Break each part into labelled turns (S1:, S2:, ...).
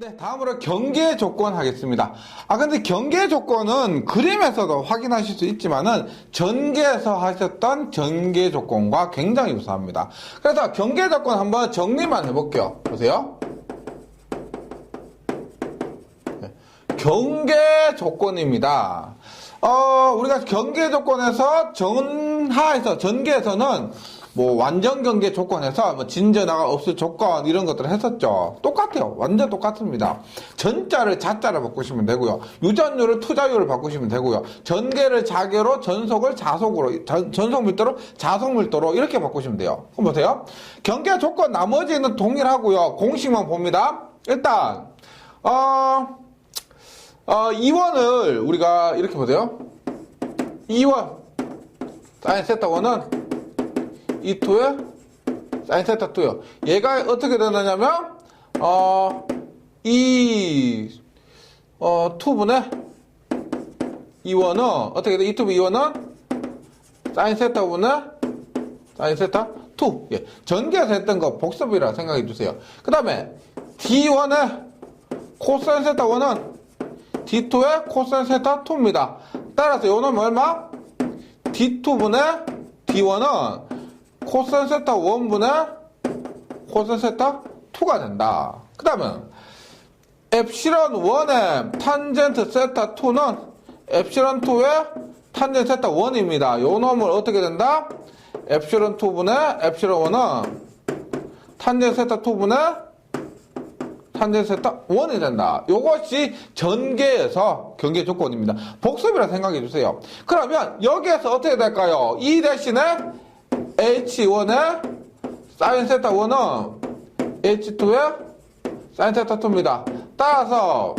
S1: 네, 다음으로 경계 조건 하겠습니다. 근데 경계 조건은 그림에서도 확인하실 수 있지만은 전개에서 하셨던 전개 조건과 굉장히 유사합니다. 그래서 경계 조건 한번 정리만 해볼게요. 보세요. 네, 경계 조건입니다. 우리가 경계 조건에서 전개에서는 뭐 완전 경계 조건에서 뭐 진전화가 없을 조건 이런 것들을 했었죠. 똑같아요. 완전 똑같습니다. 전자를 자자로 바꾸시면 되고요. 유전율을 투자율을 바꾸시면 되고요. 전개를 자개로 전속을 자속으로 전속 밀도로 자속 밀도로 이렇게 바꾸시면 돼요. 그럼 보세요. 경계 조건 나머지는 동일하고요. 공식만 봅니다. 일단 이원을 우리가 이렇게 보세요. 이원 사인 세타 1은 E2에 사인 세타 2요. 얘가 어떻게 되느냐면, 2분의 E1은, 어떻게 돼? E2분의 E1은 사인 세타 1의 사인 세타 2. 예. 전개에서 했던 거 복습이라 생각해 주세요. 그 다음에 D1의 코사인 세타 1은 D2의 코사인 세타 2입니다. 따라서 요놈은 얼마? D2분의 D1은 코사인 세타 1분의 코사인 세타 2가 된다. 그 다음에 엡실론 1의 탄젠트 세타 2는 엡실론 2의 탄젠트 세타 1입니다. 요 놈을 어떻게 된다? 엡실론 2분의 엡실론 1은 탄젠트 세타 2분의 탄젠트 세타 1이 된다. 요것이 전개에서 경계 조건입니다. 복습이라 생각해 주세요. 그러면 여기에서 어떻게 될까요? 이 대신에 H1의 사인 세타 1은 H2의 사인 세타 2입니다. 따라서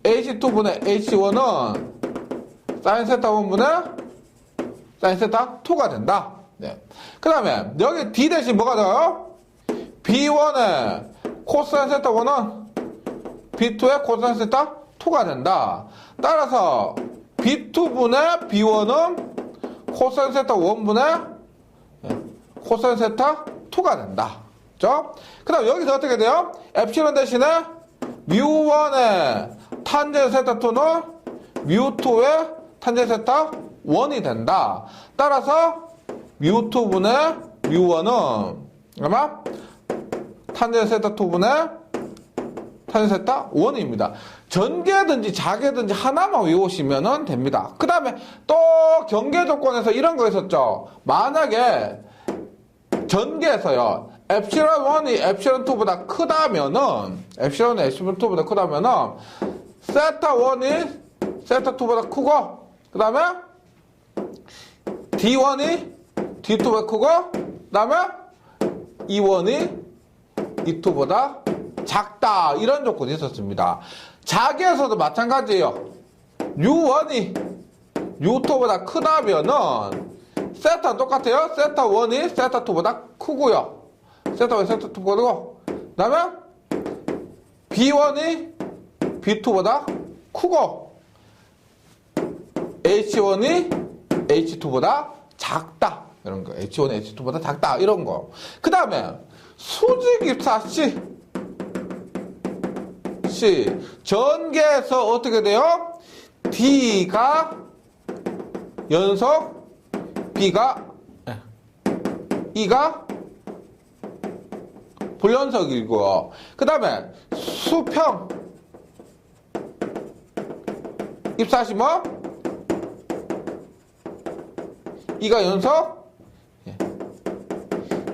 S1: H2분의 H1은 사인 세타 1분의 사인 세타 2가 된다. 네. 그 다음에 여기 D 대신 뭐가 돼요? B1의 코사인 세타 1은 B2의 코사인 세타 2가 된다. 따라서 B2분의 B1은 코사인 세타 1분의 코사인 세타 2가 된다. 그죠? 그 다음 여기서 어떻게 돼요? 엡실론 대신에 뮤1의 탄젠트 세타 2는 뮤2의 탄젠트 세타 1이 된다. 따라서 뮤2분의 뮤1은 아마 탄젠트 세타 2분의 탄젠트 세타 1입니다. 전개든지 자개든지 하나만 외우시면 됩니다. 그 다음에 또 경계 조건에서 이런 거 있었죠. 만약에 전개에서요, 엡실론 1이 엡실론 2보다 크다면은, 엡실론이 엡실론 2보다 크다면은, 세타 1이 세타 2보다 크고, 그 다음에 D1이 D2보다 크고, 그 다음에 E1이 E2보다 작다. 이런 조건이 있었습니다. 자기에서도 마찬가지예요. U1이 U2보다 크다면은 세타는 똑같아요. 세타 1이 세타 2보다 크고요. 세타 1이 세타 2보다 크고, 그 다음에 B1이 B2보다 크고, H1이 H2보다 작다. 이런 거. H1이 H2보다 작다. 이런 거. 그 다음에 수직입사 C. 전개에서 어떻게 돼요? D가 연속, B가, E가 불연속이고요. 그 다음에 수평 입사시 뭐? E가 연속,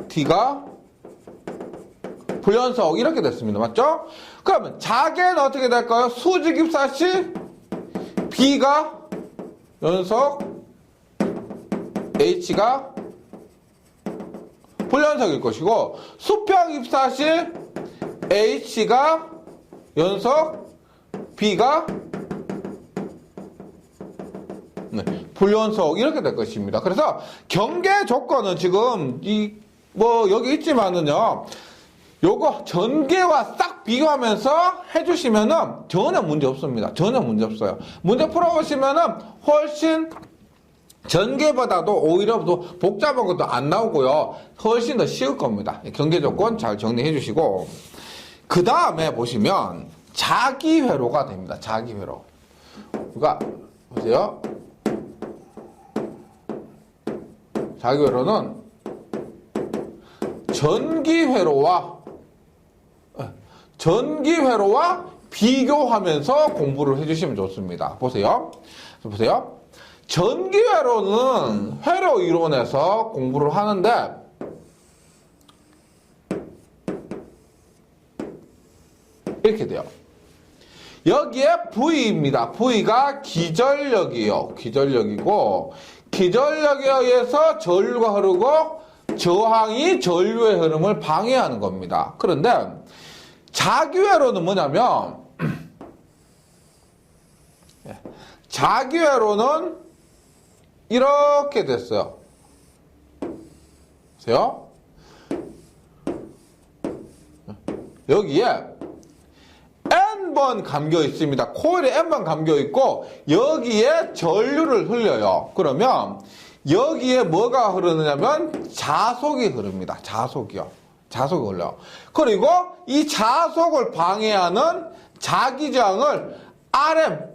S1: D가 불연속 이렇게 됐습니다. 맞죠? 그러면 자개는 어떻게 될까요? 수직입사시 B가 연속, H가 불연속일 것이고, 수평입사시 H가 연속, B가 불연속 이렇게 될 것입니다. 그래서 경계 조건은 지금 여기 있지만은요, 요거 전개와 싹 비교하면서 해주시면은 전혀 문제 없습니다. 전혀 문제 없어요. 문제 풀어보시면은 훨씬 전개보다도 오히려 더 복잡한 것도 안 나오고요. 훨씬 더 쉬울 겁니다. 경계 조건 잘 정리해 주시고. 그 다음에 보시면 자기회로가 됩니다. 자기회로. 그러니까 보세요. 자기회로는 전기회로와 비교하면서 공부를 해주시면 좋습니다. 보세요. 전기회로는 회로 이론에서 공부를 하는데 이렇게 돼요. 여기에 V입니다. V가 기전력이에요. 기전력이고 기전력에 의해서 전류가 흐르고 저항이 전류의 흐름을 방해하는 겁니다. 그런데 자기회로는 뭐냐면 자기회로는 이렇게 됐어요. 보세요. 여기에 N번 감겨 있습니다. 코일에 N번 감겨 있고 여기에 전류를 흘려요. 그러면 여기에 뭐가 흐르느냐면 자속이 흐릅니다. 자속이 흘러요. 그리고 이 자속을 방해하는 자기장을 R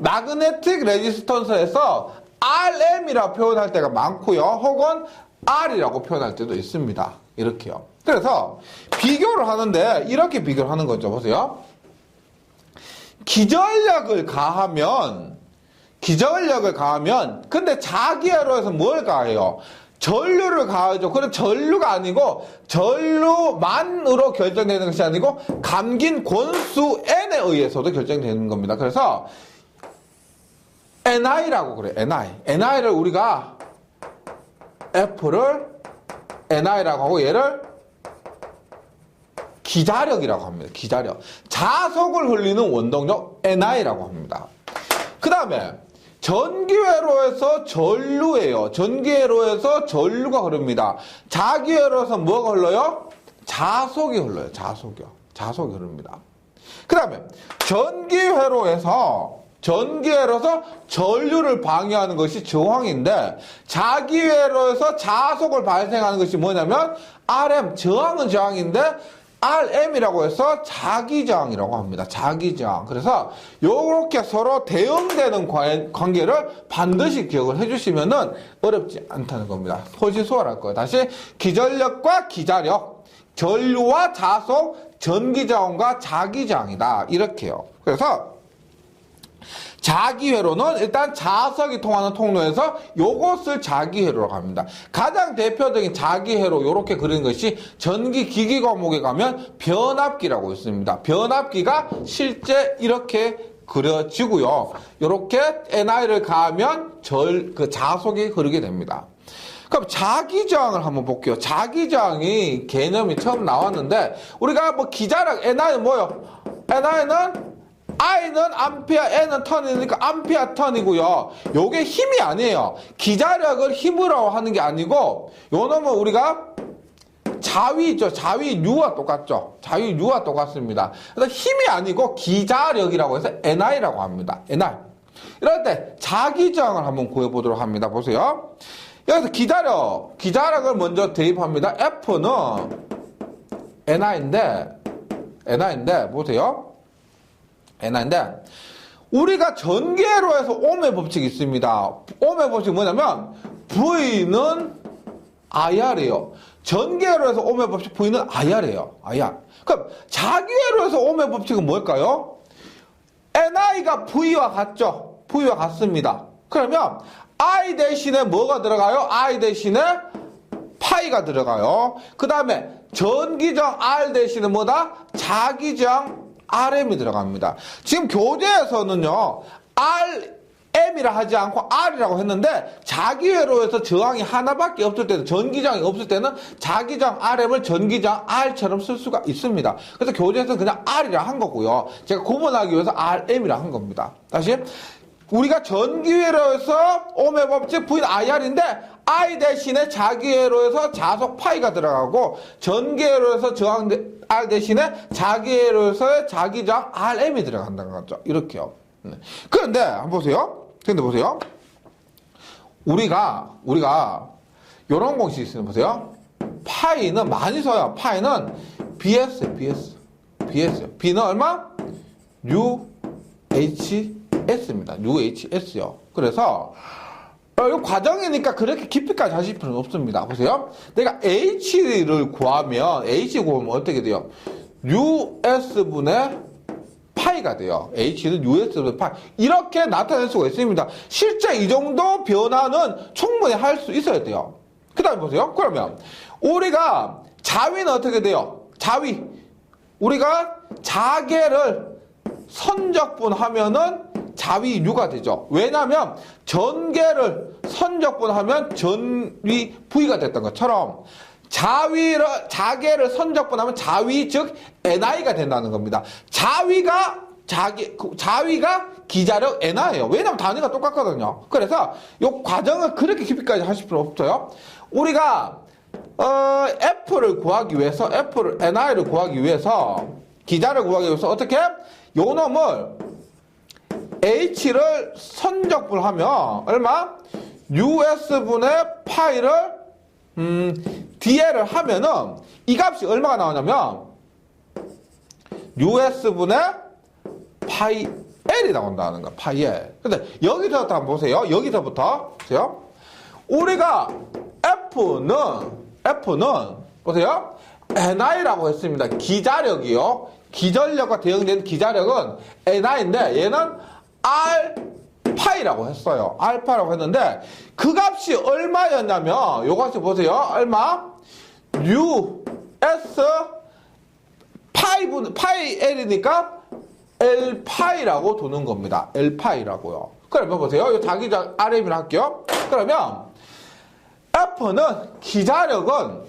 S1: 마그네틱 레지스턴스에서 RM이라고 표현할 때가 많고요. 혹은 R이라고 표현할 때도 있습니다. 이렇게요. 그래서 비교를 하는데 이렇게 비교를 하는 거죠. 보세요. 기전력을 가하면 근데 자기회로에서 뭘 가해요? 전류를 가하죠. 그럼 전류가 아니고 전류만으로 결정되는 것이 아니고 감긴 권수 N에 의해서도 결정되는 겁니다. 그래서 NI라고 그래요. NI를 우리가 F를 NI라고 하고 얘를 기자력이라고 합니다. 기자력. 자속을 흘리는 원동력 NI라고 합니다. 그 다음에 전기회로에서 전류예요. 전기회로에서 전류가 흐릅니다. 자기회로에서 뭐가 흘러요? 자속이 흘러요. 자속이 흐릅니다. 그 다음에 전기회로에서 전류를 방해하는 것이 저항인데 자기회로에서 자속을 발생하는 것이 뭐냐면 RM, 저항은 저항인데 RM이라고 해서 자기저항이라고 합니다. 자기저항. 그래서 요렇게 서로 대응되는 관계를 반드시 기억을 해주시면은 어렵지 않다는 겁니다. 소지소화할 거예요. 다시 기전력과 기자력, 전류와 자속, 전기저항과 자기저항이다. 이렇게요. 그래서 자기회로는 일단 자석이 통하는 통로에서 요것을 자기회로라고 합니다. 가장 대표적인 자기회로 요렇게 그리는 것이 전기기기 과목에 가면 변압기라고 있습니다. 변압기가 실제 이렇게 그려지고요. 요렇게 NI를 가하면 자속이 흐르게 됩니다. 그럼 자기저항을 한번 볼게요. 자기저항이 개념이 처음 나왔는데 우리가 뭐 기자력 NI는 뭐요? NI는 I는 암페어, N은 턴이니까 암페어 턴이고요. 요게 힘이 아니에요. 기자력을 힘으로 하는 게 아니고 요 놈은 우리가 자위 있죠. 자위유와 똑같죠. 자위유와 똑같습니다. 그래서 힘이 아니고 기자력이라고 해서 NI라고 합니다. NI. 이럴 때 자기저항을 한번 구해보도록 합니다. 보세요. 여기서 기자력을 먼저 대입합니다. F는 NI인데 보세요. NI인데 우리가 전기회로에서 ohm의 법칙이 있습니다. ohm의 법칙이 뭐냐면 V는 IR이에요. 전기회로에서 ohm의 법칙 V는 IR이에요. IR. 그럼 자기회로에서 ohm의 법칙은 뭘까요? NI가 V와 같죠? V와 같습니다. 그러면 I 대신에 뭐가 들어가요? I 대신에 파이가 들어가요. 그 다음에 전기저항 R 대신에 뭐다? 자기저항 RM이 들어갑니다. 지금 교재에서는요, RM이라 하지 않고 R이라고 했는데, 자기회로에서 저항이 하나밖에 없을 때는, 전기저항이 없을 때는 자기저항 RM을 전기저항 R처럼 쓸 수가 있습니다. 그래서 교재에서는 그냥 R이라 한 거고요. 제가 구분하기 위해서 RM이라 한 겁니다. 다시. 우리가 전기회로에서 ohm의 법칙 V는 IR인데 I 대신에 자기회로에서 자속 파이가 들어가고 전기회로에서 저항 R 대신에 자기회로에서의 자기저항 RM이 들어간다는 거죠. 이렇게요. 그런데 한번 보세요. 우리가 요런 공식이 있으면 보세요. 파이는 많이 써요. 파이는 BS요. B는 얼마? UHS입니다. UHS요. 그래서 이 과정이니까 그렇게 깊이까지 하실 필요는 없습니다. 보세요. 내가 H를 구하면 어떻게 돼요? US분의 파이가 돼요. H는 US분의 파이. 이렇게 나타낼 수가 있습니다. 실제 이 정도 변화는 충분히 할 수 있어야 돼요. 그 다음에 보세요. 그러면 우리가 자위는 어떻게 돼요? 자위. 우리가 자계를 선적분하면은 자위유가 되죠. 왜냐하면 전계를 선적분하면 전위 V가 됐던 것처럼 자계를 선적분하면 자위 즉 NI가 된다는 겁니다. 자위가 기자력 NI예요. 왜냐하면 단위가 똑같거든요. 그래서 이 과정을 그렇게 깊이까지 하실 필요 없어요. 우리가 F를 구하기 위해서 NI를 구하기 위해서 기자를 구하기 위해서 어떻게 요 놈을 H를 선적분하면 얼마? US분의 파이를 DL을 하면은 이 값이 얼마가 나오냐면 US분의 파이 L이 나온다는 거야. 파이 L. 근데 여기서부터 한번 보세요. 여기서부터 보세요. 우리가 F는 보세요. NI라고 했습니다. 기자력이요. 기전력과 대응되는 기자력은 NI인데 얘는 알파이라고 했어요. 알파라고 했는데 그 값이 얼마였냐면 요것이 보세요. 얼마? US 파이 L이니까 L파이라고 두는 겁니다. L파이라고요. 그러면 보세요. 이 자기장 RM이라 할게요. 그러면 F는 기자력은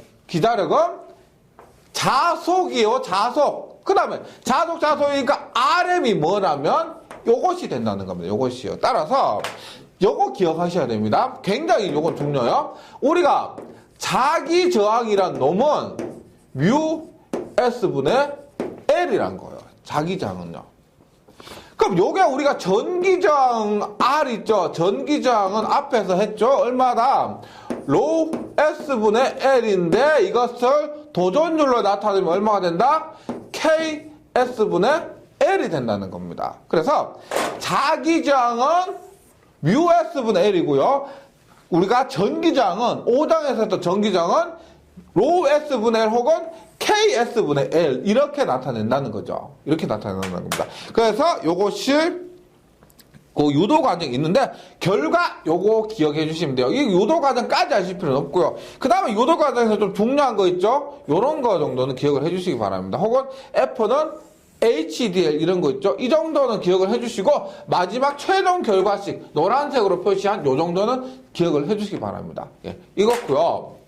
S1: 자속이요. 자속. 그 다음에 자속이니까 RM이 뭐라면 요것이 된다는 겁니다. 요것이요. 따라서 요거 기억하셔야 됩니다. 굉장히 요건 중요해요. 우리가 자기저항이란 놈은 µS분의 L이란 거예요. 자기저항은요. 그럼 요게 우리가 전기저항 R 있죠. 전기저항은 앞에서 했죠. 얼마다? 로우 S분의 L인데 이것을 도전율로 나타내면 얼마가 된다? KS분의 L이 된다는 겁니다. 그래서 자기저항은 µS분의 L이고요. 우리가 전기저항은 5장에서 했던 전기저항은 로우 S분의 L 혹은 KS분의 L 이렇게 나타낸다는 거죠. 이렇게 나타낸다는 겁니다. 그래서 요것이 그 유도 과정이 있는데 결과 요거 기억해 주시면 돼요. 이 유도 과정까지 하실 필요는 없고요. 그 다음에 유도 과정에서 좀 중요한 거 있죠. 요런 거 정도는 기억을 해 주시기 바랍니다. 혹은 F는 HDL 이런 거 있죠. 이 정도는 기억을 해주시고 마지막 최종 결과식 노란색으로 표시한 요 정도는 기억을 해주시기 바랍니다. 예, 이거고요.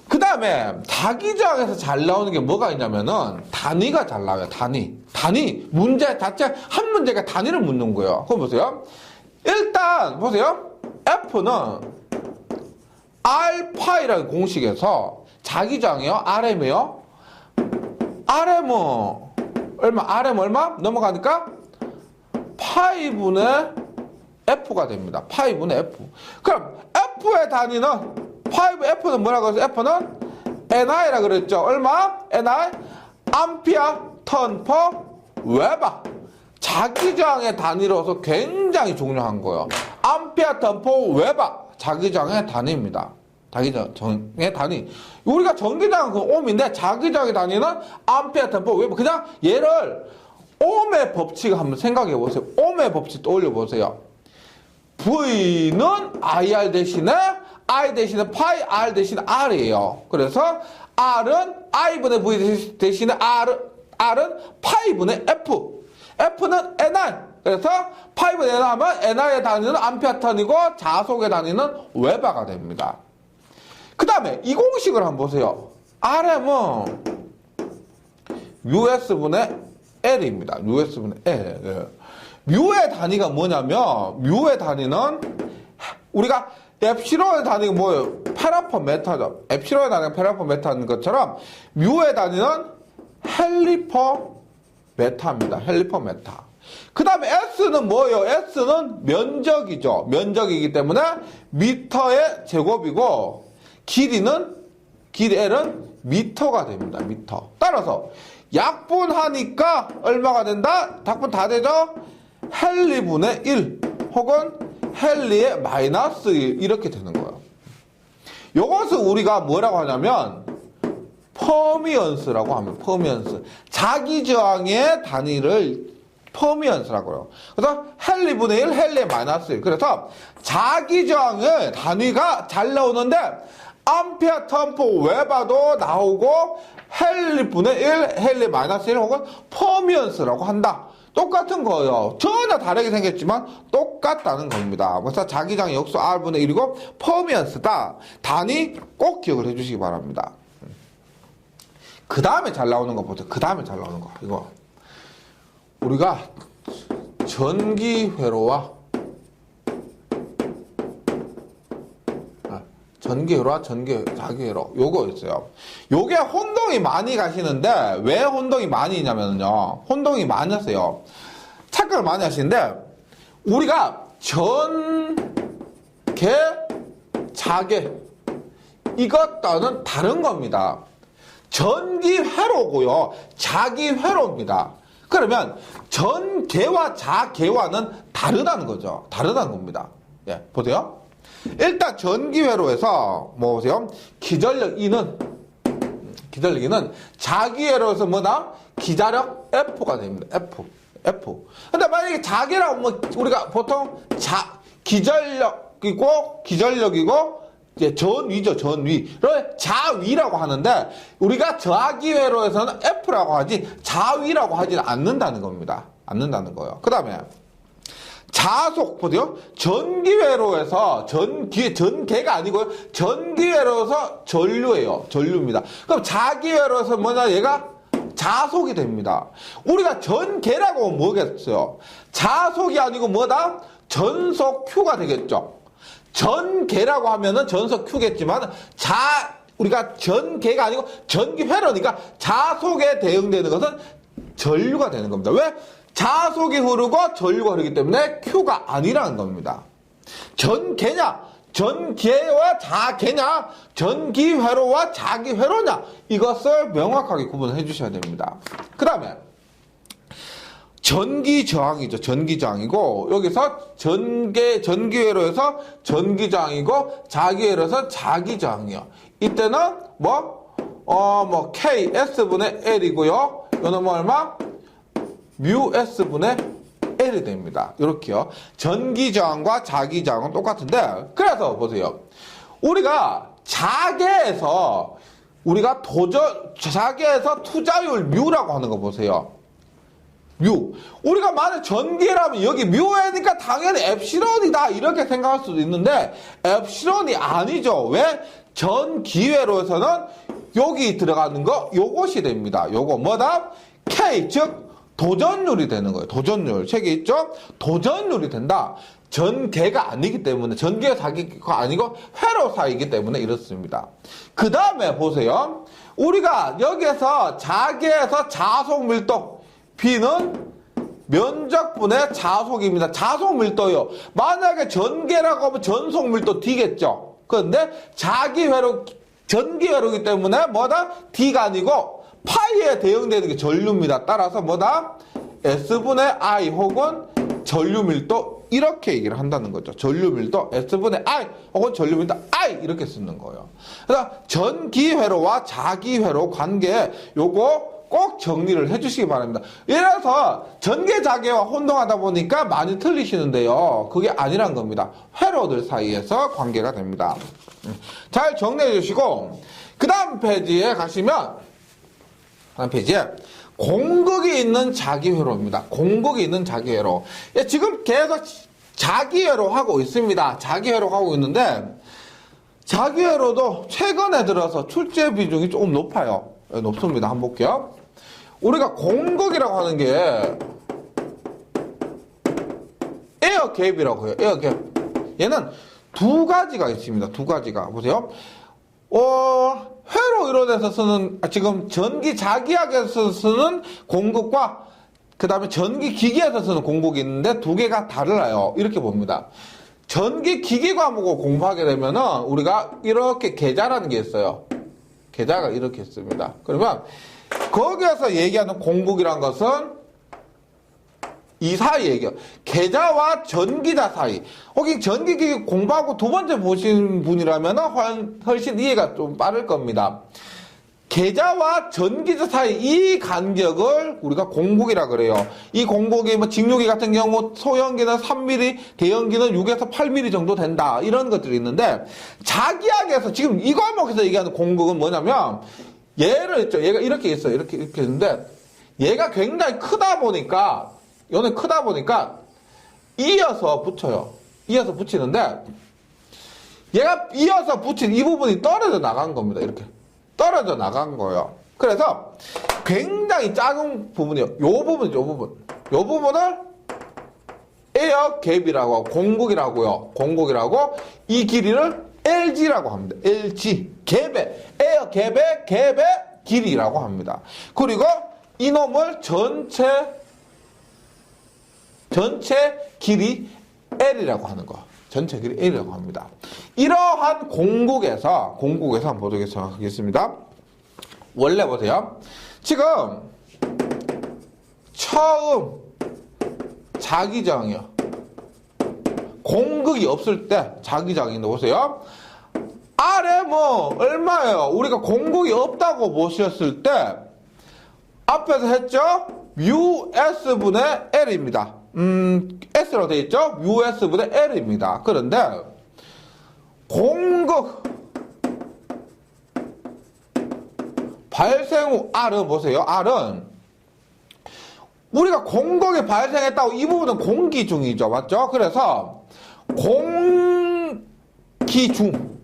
S1: 그 다음에 자기저항에서 잘 나오는 게 뭐가 있냐면은 단위가 잘 나와요. 단위 문제 자체 한 문제가 단위를 묻는 거예요. 그거 보세요. 일단 보세요. F는 알파이라는 공식에서 자기저항이요. RM이요. RM은 RM 얼마? 넘어가니까 파이분의 F가 됩니다. 파이분의 F. 그럼 F의 단위는 F는 뭐라고 해서 F는 NI라 그랬죠. 얼마? NI 암피어 턴 퍼 웨버. 자기저항의 단위로서 굉장히 중요한 거예요. 암피어 턴 퍼 웨버. 자기저항의 단위입니다. 자기저항의 단위. 우리가 전기저항은 그 옴인데 자기저항의 단위는 암페어 턴 퍼 웨버. 그냥 얘를 옴의 법칙을 한번 생각해 보세요. 옴의 법칙 떠올려 보세요. V는 IR 대신에 I 대신에 파이 R 대신에 R이에요. 그래서 R은 I분의 V 대신에 R은 파이분의 F. F는 NI. 그래서 파이분의 NI 하면 NI의 단위는 암페어 턴이고 자속의 단위는 웨버가 됩니다. 그 다음에 이 공식을 한번 보세요. RM은 US분의 L입니다. US분의 L. 예. 뮤의 단위가 뭐냐면, 뮤의 단위는 우리가 엡시론의 단위가 뭐예요? 페라퍼메타죠. 엡시론의 단위가 페라퍼메타인 것처럼 뮤의 단위는 헬리퍼메타입니다. 헬리퍼메타. 그 다음에 S는 뭐예요? S는 면적이죠. 면적이기 때문에 미터의 제곱이고 길이는 길이 L은 미터가 됩니다. 미터. 따라서 약분하니까 얼마가 된다? 답은 다 되죠? 헨리분의 1 혹은 헨리의 마이너스 1 이렇게 되는 거예요. 이것을 우리가 뭐라고 하냐면 퍼미언스라고 하면 퍼미언스. 자기저항의 단위를 퍼미언스라고 해요. 그래서 헨리분의 1, 헨리의 마이너스 1. 그래서 자기저항의 단위가 잘 나오는데 암페어 턴포 웨버도 나오고 헨리분의 1, 헨리 마이너스 1 혹은 퍼미언스라고 한다. 똑같은 거예요. 전혀 다르게 생겼지만 똑같다는 겁니다. 그래서 자기장 역수 R분의 1이고 퍼미언스다. 단위 꼭 기억을 해주시기 바랍니다. 그 다음에 잘 나오는 거 보세요. 그 다음에 잘 나오는 거. 이거. 우리가 전기회로와 자기회로 요거 있어요. 요게 혼동이 많이 가시는데 왜 혼동이 많이 있냐면요. 혼동이 많이 하세요. 착각을 많이 하시는데 우리가 전개, 자개 이것과는 다른 겁니다. 전기회로고요. 자기회로입니다. 그러면 전개와 자개와는 다르다는 거죠. 다르다는 겁니다. 예, 보세요. 일단 전기회로에서 뭐 보세요. 기전력 E는 자기회로에서 뭐다? 기자력 F가 됩니다. F. 근데 만약에 자개라고 뭐 우리가 보통 기전력이고 이제 전위죠. 전위를 자위라고 하는데 우리가 자기회로에서는 F라고 하지 자위라고 하지는 않는다는 겁니다. 않는다는 거예요. 그 다음에 자속 보세요. 전기회로에서 전개가 아니고요. 전기회로에서 전류예요. 전류입니다. 그럼 자기회로에서 뭐냐? 얘가 자속이 됩니다. 우리가 전개라고 하면 뭐겠어요? 자속이 아니고 뭐다? 전속 Q가 되겠죠. 전개라고 하면은 전속 Q겠지만 우리가 전개가 아니고 전기회로니까 자속에 대응되는 것은 전류가 되는 겁니다. 왜? 자속이 흐르고 전류가 흐르기 때문에 Q가 아니라는 겁니다. 전개냐? 전개와 자개냐? 전기회로와 자기회로냐? 이것을 명확하게 구분해 주셔야 됩니다. 그 다음에 전기저항이죠. 전기저항이고 여기서 전기회로에서 전기저항이고 자기회로에서 자기저항이요. 이때는 K S분의 L이고요. 이거는 얼마? 뮤 S분의 L이 됩니다. 이렇게요. 전기저항과 자기저항은 똑같은데 그래서 보세요. 우리가 자개에서 투자율 뮤라고 하는 거 보세요. 뮤. 우리가 만약 전기라면 여기 뮤에니까 당연히 엡시론이다 이렇게 생각할 수도 있는데 엡시론이 아니죠. 왜? 전기회로에서는 여기 들어가는 거 요것이 됩니다. 요거 뭐다? K 즉 도전율이 되는 거예요. 도전율. 책에 있죠? 도전율이 된다. 전개가 아니기 때문에 전기와 자기가 아니고 회로사이기 때문에 이렇습니다. 그 다음에 보세요. 우리가 여기에서 자개에서 자속 밀도 B는 면적분의 자속입니다. 자속 밀도요. 만약에 전개라고 하면 전속 밀도 D겠죠. 그런데 전기회로이기 때문에 뭐다? D가 아니고 파이에 대응되는 게 전류입니다. 따라서 뭐다? S분의 I 혹은 전류 밀도 이렇게 얘기를 한다는 거죠. 전류 밀도 S분의 I 혹은 전류 밀도 I 이렇게 쓰는 거예요. 그래서 전기회로와 자기회로 관계 요거 꼭 정리를 해주시기 바랍니다. 이래서 전개자개와 혼동하다 보니까 많이 틀리시는데요. 그게 아니란 겁니다. 회로들 사이에서 관계가 됩니다. 잘 정리해 주시고 그 다음 페이지에 가시면 다음 페이지에 공극이 있는 자기회로입니다. 공극이 있는 자기회로. 지금 계속 자기회로 하고 있습니다. 자기회로 하고 있는데 자기회로도 최근에 들어서 출제 비중이 조금 높아요. 높습니다. 한번 볼게요. 우리가 공극이라고 하는 게 에어갭이라고 해요. 에어갭. 얘는 두 가지가 있습니다. 두 가지가. 보세요. 회로 이론에서 쓰는 지금 전기 자기학에서 쓰는 공극과 그 다음에 전기 기기에서 쓰는 공극이 있는데 두 개가 달라요. 이렇게 봅니다. 전기 기기 과목을 공부하게 되면은 우리가 이렇게 계좌라는 게 있어요. 계좌가 이렇게 있습니다. 그러면 거기에서 얘기하는 공국이란 것은 이 사이 얘기요. 계좌와 전기자 사이. 혹시 전기기기 공부하고 두 번째 보신 분이라면 훨씬 이해가 좀 빠를 겁니다. 계좌와 전기자 사이 이 간격을 우리가 공국이라 그래요. 이 공국이 뭐 직류기 같은 경우 소형기는 3mm, 대형기는 6에서 8mm 정도 된다. 이런 것들이 있는데 자기학에서 지금 이 과목에서 얘기하는 공국은 뭐냐면 얘를 있죠. 얘가 이렇게 있어요. 이렇게 있는데 얘가 굉장히 크다 보니까 요는 크다 보니까 이어서 붙여요. 이어서 붙이는데 얘가 이어서 붙인 이 부분이 떨어져 나간 겁니다. 이렇게 떨어져 나간 거예요. 그래서 굉장히 작은 부분이요. 요 부분이죠. 요 부분. 요 부분을 에어 갭이라고 하고 공국이라고요. 공국이라고 이 길이를 LG라고 합니다. LG 갭의 에어 갭의 길이라고 합니다. 그리고 이놈을 전체 길이 L이라고 하는 거. 전체 길이 L이라고 합니다. 이러한 공국에서 한번 보도록 하겠습니다. 원래 보세요. 지금 처음 자기장이요. 공극이 없을 때 자기장인데 보세요. 아래 뭐 얼마예요? 우리가 공극이 없다고 보셨을 때 앞에서 했죠? 뮤 S분의 L입니다. S로 되어 있죠? 뮤 S분의 L입니다. 그런데 공극 발생 후 R은 보세요. R은 우리가 공극이 발생했다고 이 부분은 공기 중이죠. 맞죠? 그래서 공기 중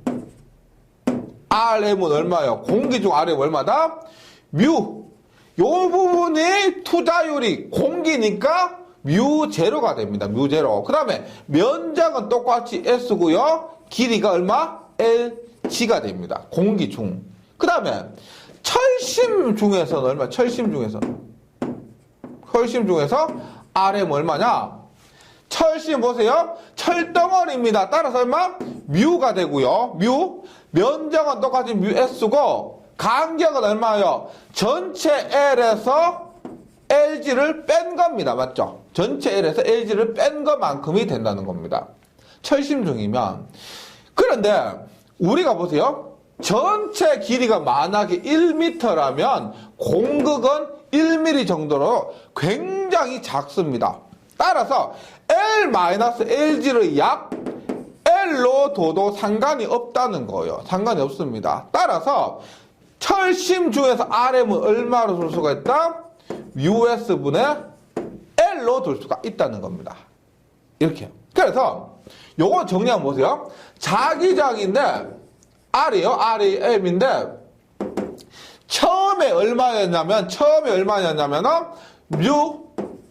S1: RM은 얼마예요? 공기 중 RM 얼마다? 뮤. 요 부분이 투자율이 공기니까 뮤 제로가 됩니다. 뮤 제로. 그 다음에 면적은 똑같이 S고요. 길이가 얼마? LG가 됩니다. 공기 중. 그 다음에 철심 중에서는 얼마? 철심 중에서 RM 얼마냐? 철심 보세요. 철덩어리입니다. 따라서 얼마? 뮤가 되고요. 뮤. 면적은 똑같이 뮤 S고 간격은 얼마예요? 전체 L에서 LG를 뺀 겁니다. 맞죠? 전체 L에서 LG를 뺀 것만큼이 된다는 겁니다. 철심 중이면. 그런데 우리가 보세요. 전체 길이가 만약에 1m라면 공극은 1mm 정도로 굉장히 작습니다. 따라서 L-LG를 약 L로 둬도 상관이 없다는 거예요. 상관이 없습니다. 따라서 철심 중에서 RM은 얼마로 둘 수가 있다? US분의 L로 둘 수가 있다는 겁니다. 이렇게. 그래서 요거 정리한번 보세요. 자기장인데 R이요. R이 M인데 처음에 얼마였냐면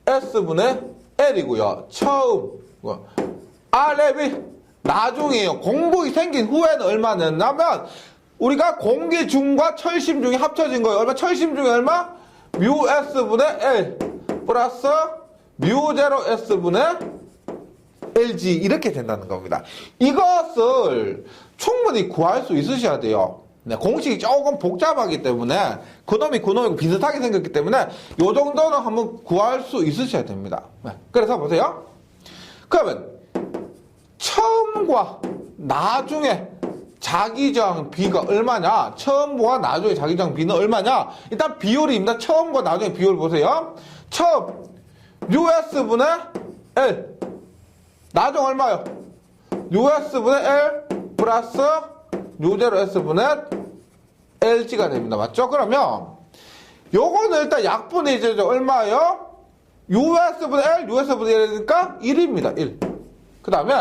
S1: US분의 L이고요. 처음 RM이 나중에요. 공복이 생긴 후에는 얼마였냐면 우리가 공기 중과 철심 중이 합쳐진 거예요. 얼마? 철심 중에 얼마? 뮤 S분의 L 플러스 뮤 제로 S분의 LG 이렇게 된다는 겁니다. 이것을 충분히 구할 수 있으셔야 돼요. 네, 공식이 조금 복잡하기 때문에 그놈이 비슷하게 생겼기 때문에 요 정도는 한번 구할 수 있으셔야 됩니다. 네, 그래서 보세요. 그러면 처음과 나중에 자기장 비가 얼마냐? 처음과 나중에 자기장 비는 얼마냐? 일단 비율입니다. 처음과 나중에 비율 보세요. 처음 US분의 L 나중 얼마요? US분의 L 플러스 U0S분의 LG가 됩니다. 맞죠? 그러면 요거는 일단 약분이 이제 얼마예요? US분의 L, US분의 L이니까 1입니다. 1. 그 다음에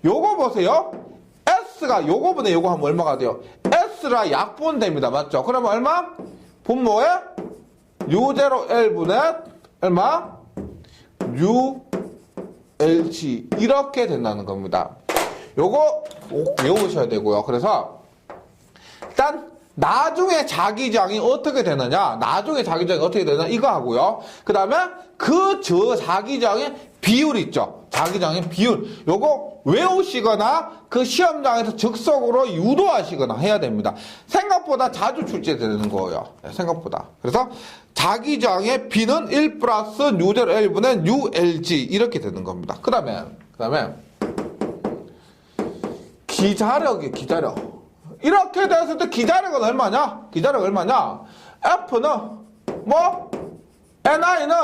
S1: 요거 보세요. S가 요거분의 요거 하면 얼마가 돼요? S라 약분됩니다. 맞죠? 그러면 얼마? 분모에 U0L분의 얼마? ULG 이렇게 된다는 겁니다. 요거 꼭 외우셔야 되고요. 그래서 일단 나중에 자기장이 어떻게 되느냐 이거 하고요. 그 다음에 저 자기장의 비율 있죠. 자기장의 비율 요거 외우시거나 그 시험장에서 즉석으로 유도하시거나 해야 됩니다. 생각보다 자주 출제되는 거예요. 생각보다. 그래서 자기장의 B는 1 플러스 U0 L분의 ULG 이렇게 되는 겁니다. 그 다음에 기자력이에요. 기자력. 이렇게 됐을 때 기자력은 얼마냐? 기자력 얼마냐? F는 뭐? NI는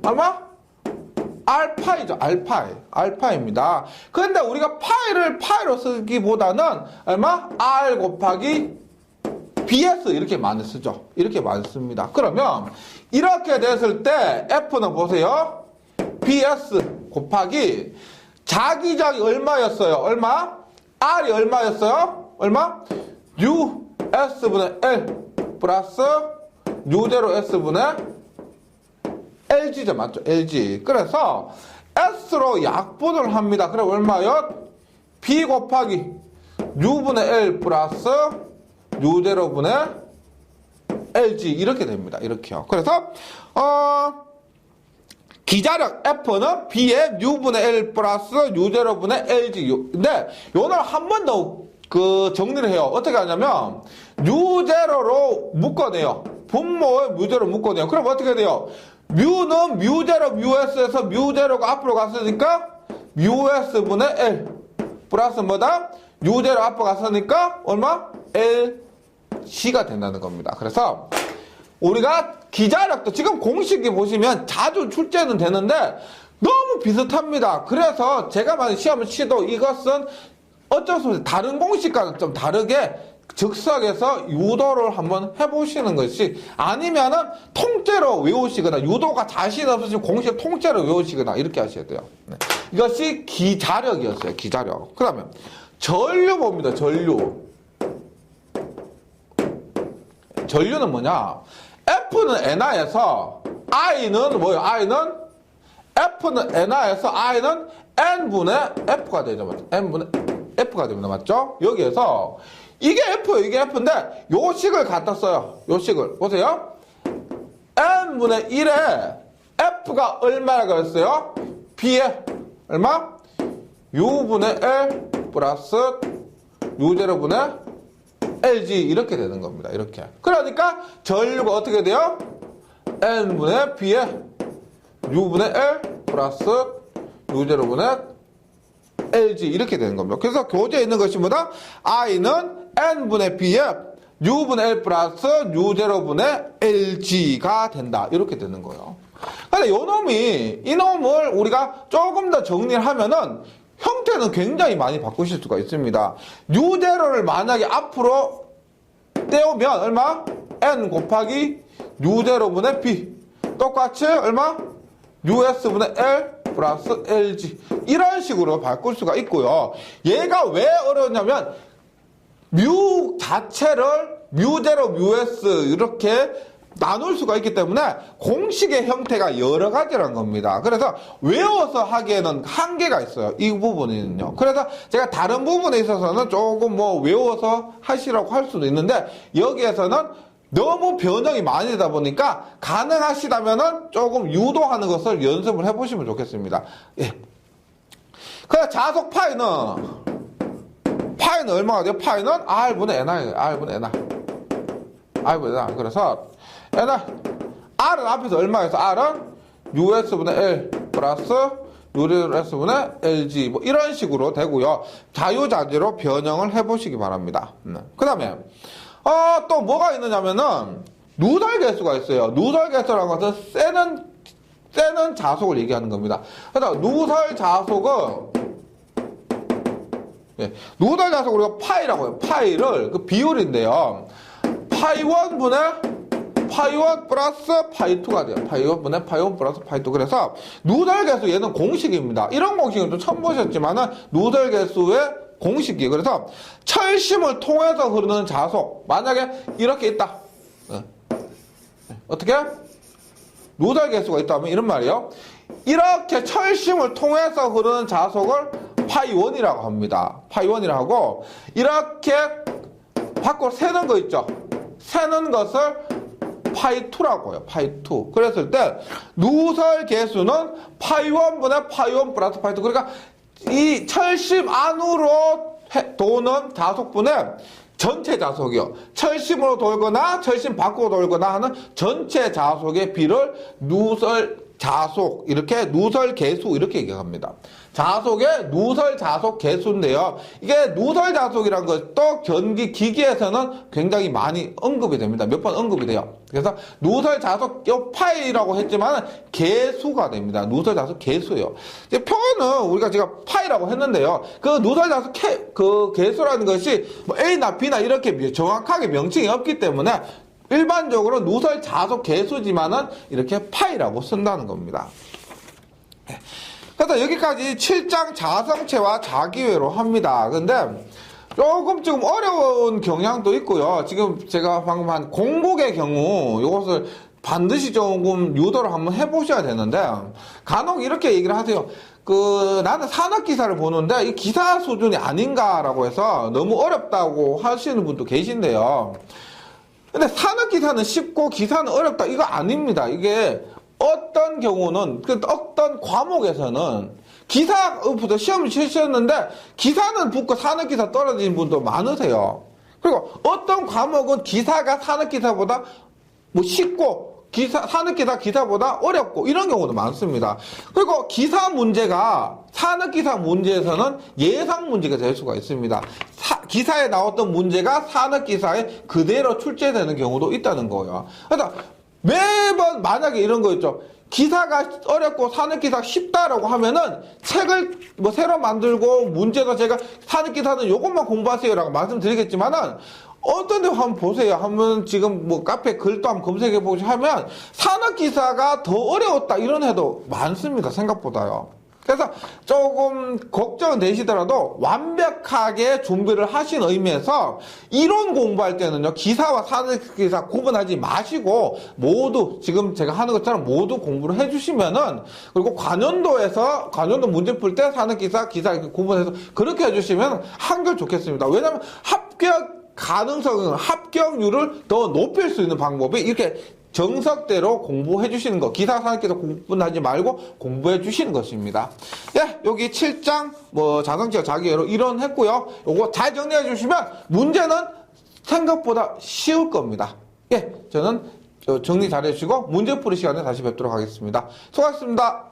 S1: 얼마? 알파이죠. 알파입니다. 그런데 우리가 파이로 쓰기보다는 얼마? R 곱하기 BS 이렇게 많이 쓰죠. 이렇게 많이 씁니다. 그러면 이렇게 됐을 때 F는 보세요. BS 곱하기 자기장이 얼마였어요? 얼마? R이 얼마였어요? 얼마? US분의 L 플러스 U0S분의 LG죠. 맞죠? LG. 그래서 S로 약분을 합니다. 그럼 얼마요? B 곱하기 U분의 L 플러스 U0분의 LG 이렇게 됩니다. 이렇게요. 그래서 기자력 F는 B의 U분의 L 플러스 U0분의 LG. 근데 요걸 한 번 더 정리를 해요. 어떻게 하냐면 U0로 묶어내요. 분모에 U0로 묶어내요. 그럼 어떻게 돼요? 뮤는 뮤0 뮤s에서 뮤0가 앞으로 갔으니까 뮤s분의 L 플러스 뭐다? U0 앞으로 갔으니까 얼마? LC가 된다는 겁니다. 그래서 우리가 기자력도 지금 공식이 보시면 자주 출제는 되는데 너무 비슷합니다. 그래서 제가 만약 시험을 치도 이것은 어쩔 수 없이 다른 공식과는 좀 다르게 즉석에서 유도를 한번 해보시는 것이, 아니면은 통째로 외우시거나, 유도가 자신 없으시면 공식 통째로 외우시거나 이렇게 하셔야 돼요. 네. 이것이 기자력이었어요. 기자력. 그 다음에 전류 봅니다. 전류는 뭐냐? F는 NI에서 I는 뭐예요? F는 NI에서 I는 N분의 F가 되죠. 맞죠? N분의 F가 됩니다. 맞죠? 여기에서 이게 F예요. 이게 F인데 요 식을 갖다 써요. 요 식을. 보세요. N분의 1에 F가 얼마라고 했어요? B에 얼마? U분의 L 플러스 U0분의 LG 이렇게 되는 겁니다. 이렇게. 그러니까 전류가 어떻게 돼요? N분의 B에 U분의 L 플러스 U0분의 LG 이렇게 되는 겁니다. 그래서 교재에 있는 것이 뭐다? I는 N분의 B에 U분의 L 플러스 U0분의 LG가 된다. 이렇게 되는 거예요. 근데 이 놈을 우리가 조금 더 정리를 하면은 형태는 굉장히 많이 바꾸실 수가 있습니다. U0를 만약에 앞으로 떼오면 얼마? N 곱하기 U0분의 B. 똑같이 얼마? US분의 L 플러스 LG. 이런 식으로 바꿀 수가 있고요. 얘가 왜 어려웠냐면 뮤 자체를 뮤0, 뮤s 이렇게 나눌 수가 있기 때문에 공식의 형태가 여러 가지라는 겁니다. 그래서 외워서 하기에는 한계가 있어요. 이 부분은요. 그래서 제가 다른 부분에 있어서는 조금 외워서 하시라고 할 수도 있는데, 여기에서는 너무 변형이 많이 되다 보니까 가능하시다면은 조금 유도하는 것을 연습을 해보시면 좋겠습니다. 예. 그래서 자속 파이는 얼마가 돼요? 파이는 R분의 NI예요. R분의 NI. 그래서 R은 앞에서 얼마에서 R은 US분의 L 플러스 US분의 LG 이런 식으로 되고요. 자유자재로 변형을 해보시기 바랍니다. 그 다음에 또 뭐가 있느냐면은 누설 개수가 있어요. 누설 개수라는 것은 세는 자속을 얘기하는 겁니다. 그래서 누설 자속은 우리가 파이라고 해요. 파이를 그 비율인데요. 파이1 플러스 파이2가 돼요. 파이1분의 파이1 플러스 파이2. 그래서 누설 개수 얘는 공식입니다. 이런 공식은 좀 처음 보셨지만은 누설 개수의 공식이에요. 그래서 철심을 통해서 흐르는 자속, 만약에 이렇게 있다. 어떻게? 누설 개수가 있다면 이런 말이에요. 이렇게 철심을 통해서 흐르는 자속을 파이1이라고 합니다. 파이1이라고 하고, 이렇게 밖으로 새는 거 있죠. 새는 것을 파이2라고 해요. 파이2. 그랬을 때 누설 개수는 파이1분의 파이1 플러스 파이2. 그러니까 이 철심 안으로 도는 자속분의 전체 자속이요. 철심으로 돌거나 철심 밖으로 돌거나 하는 전체 자속의 비를 누설 자속, 이렇게 누설 계수 이렇게 얘기합니다. 자속의 누설 자속 계수인데요. 이게 누설 자속이라는 것도 전기 기기에서는 굉장히 많이 언급이 됩니다. 몇 번 언급이 돼요. 그래서 누설 자속 파이라고 했지만 계수가 됩니다. 누설 자속 계수예요. 이제 표현은 우리가 제가 파이라고 했는데요. 그 누설 자속 그 계수라는 것이 뭐 A나 B나 이렇게 정확하게 명칭이 없기 때문에 일반적으로 누설 자속 계수지만은 이렇게 파이라고 쓴다는 겁니다. 그래서 여기까지 7장 자성체와 자기회로 합니다. 근데 조금 어려운 경향도 있고요. 지금 제가 방금 한 공복의 경우 이것을 반드시 조금 유도를 한번 해보셔야 되는데 간혹 이렇게 얘기를 하세요. 나는 산업기사를 보는데 이 기사 수준이 아닌가라고 해서 너무 어렵다고 하시는 분도 계신데요. 근데 산업기사는 쉽고 기사는 어렵다. 이거 아닙니다. 이게 어떤 경우는, 어떤 과목에서는 기사부터 시험을 치셨는데 기사는 붙고 산업기사 떨어진 분도 많으세요. 그리고 어떤 과목은 기사가 산업기사보다 뭐 쉽고 산업기사 기사보다 어렵고 이런 경우도 많습니다. 그리고 기사 문제가 산업기사 문제에서는 예상 문제가 될 수가 있습니다. 기사에 나왔던 문제가 산업기사에 그대로 출제되는 경우도 있다는 거예요. 그래서 매번 만약에 이런 거 있죠. 기사가 어렵고 산업기사 쉽다라고 하면은 책을 뭐 새로 만들고 문제도 제가 산업기사는 요것만 공부하세요라고 말씀드리겠지만은 어떤 데 한번 보세요. 한번 지금 뭐 카페 글도 한번 검색해 보시고 하면 산업기사가 더 어려웠다 이런 해도 많습니다. 생각보다요. 그래서 조금 걱정되시더라도 완벽하게 준비를 하신 의미에서 이론 공부할 때는요, 기사와 산업기사 구분하지 마시고 모두 지금 제가 하는 것처럼 모두 공부를 해주시면은, 그리고 관연도 문제 풀 때 산업기사, 기사 이렇게 구분해서 그렇게 해주시면 한결 좋겠습니다. 왜냐하면 합격률을 더 높일 수 있는 방법이 이렇게 정석대로 공부해 주시는 거, 기사 산업기사 구분하지 말고 공부해 주시는 것입니다. 예, 여기 7장 자성체와 자기회로 이론했고요. 요거 잘 정리해 주시면 문제는 생각보다 쉬울 겁니다. 예, 저는 정리 잘 해주시고 문제 풀이 시간에 다시 뵙도록 하겠습니다. 수고하셨습니다.